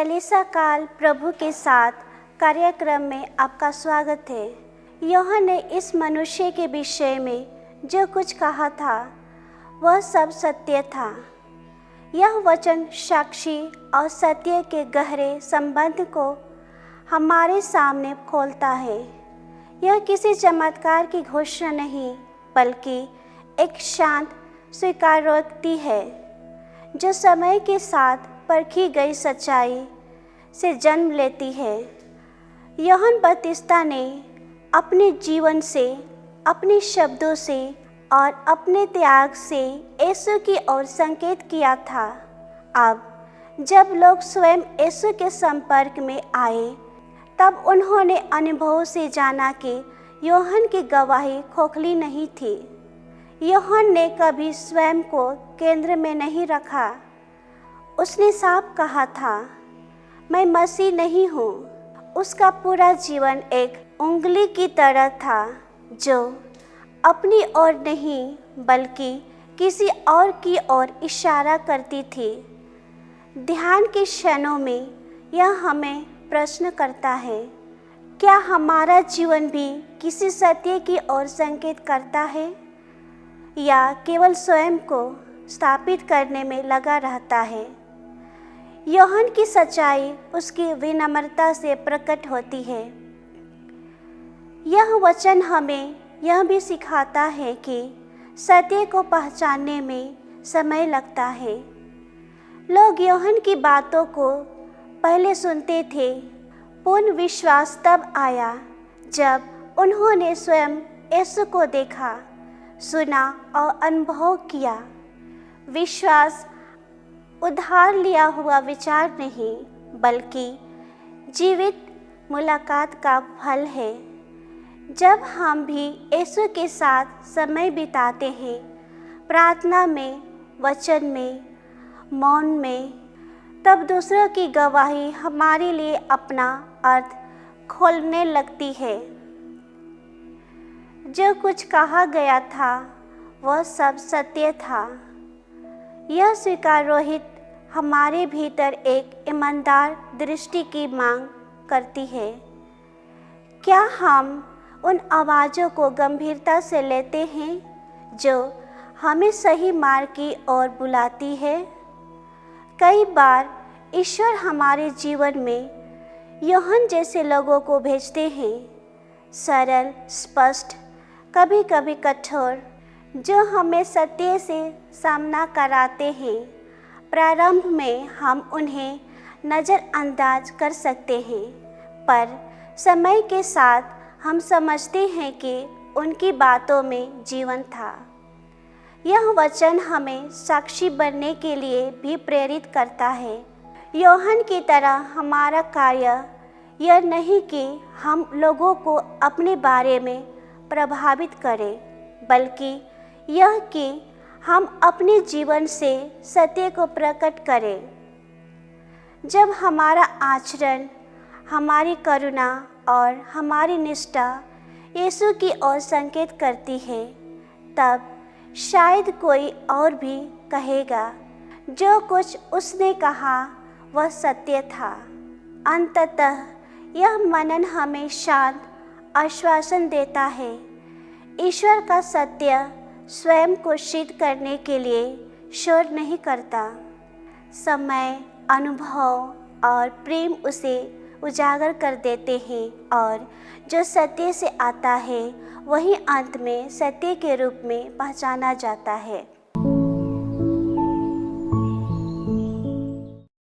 चालीसा काल प्रभु के साथ कार्यक्रम में आपका स्वागत है। यूहन्ना ने इस मनुष्य के विषय में जो कुछ कहा था वह सब सत्य था। यह वचन साक्षी और सत्य के गहरे संबंध को हमारे सामने खोलता है। यह किसी चमत्कार की घोषणा नहीं बल्कि एक शांत स्वीकारोक्ति है जो समय के साथ परखी गई सच्चाई से जन्म लेती है। यूहन्ना बपतिस्ता ने अपने जीवन से, अपने शब्दों से और अपने त्याग से यीशु की ओर संकेत किया था। अब जब लोग स्वयं यीशु के संपर्क में आए तब उन्होंने अनुभव से जाना कि यूहन्ना की गवाही खोखली नहीं थी। यूहन्ना ने कभी स्वयं को केंद्र में नहीं रखा। उसने साफ कहा था, मैं मसीह नहीं हूँ। उसका पूरा जीवन एक उंगली की तरह था जो अपनी ओर नहीं बल्कि किसी और की ओर इशारा करती थी। ध्यान के क्षणों में यह हमें प्रश्न करता है, क्या हमारा जीवन भी किसी सत्य की ओर संकेत करता है या केवल स्वयं को स्थापित करने में लगा रहता है। यूहन्ना की सच्चाई उसकी विनम्रता से प्रकट होती है। यह वचन हमें यह भी सिखाता है कि सत्य को पहचानने में समय लगता है। लोग यूहन्ना की बातों को पहले सुनते थे। पूर्ण विश्वास तब आया जब उन्होंने स्वयं यीशु को देखा, सुना और अनुभव किया। विश्वास उधार लिया हुआ विचार नहीं बल्कि जीवित मुलाकात का फल है। जब हम भी यीशु के साथ समय बिताते हैं, प्रार्थना में, वचन में, मौन में, तब दूसरों की गवाही हमारे लिए अपना अर्थ खोलने लगती है। जो कुछ कहा गया था वह सब सत्य था। यह स्वीकारोहित हमारे भीतर एक ईमानदार दृष्टि की मांग करती है। क्या हम उन आवाज़ों को गंभीरता से लेते हैं जो हमें सही मार्ग की ओर बुलाती है? कई बार ईश्वर हमारे जीवन में यूहन्ना जैसे लोगों को भेजते हैं, सरल, स्पष्ट, कभी कभी कठोर, जो हमें सत्य से सामना कराते हैं। प्रारंभ में हम उन्हें नज़रअंदाज कर सकते हैं, पर समय के साथ हम समझते हैं कि उनकी बातों में जीवन था। यह वचन हमें साक्षी बनने के लिए भी प्रेरित करता है। यूहन्ना की तरह हमारा कार्य यह नहीं कि हम लोगों को अपने बारे में प्रभावित करें, बल्कि यह कि हम अपने जीवन से सत्य को प्रकट करें। जब हमारा आचरण, हमारी करुणा और हमारी निष्ठा यीशु की ओर संकेत करती है, तब शायद कोई और भी कहेगा जो कुछ उसने कहा वह सत्य था। अंततः यह मनन हमें शांत आश्वासन देता है। ईश्वर का सत्य स्वयं को सिद्ध करने के लिए शोर नहीं करता। समय, अनुभव और प्रेम उसे उजागर कर देते हैं और जो सत्य से आता है वही अंत में सत्य के रूप में पहचाना जाता है।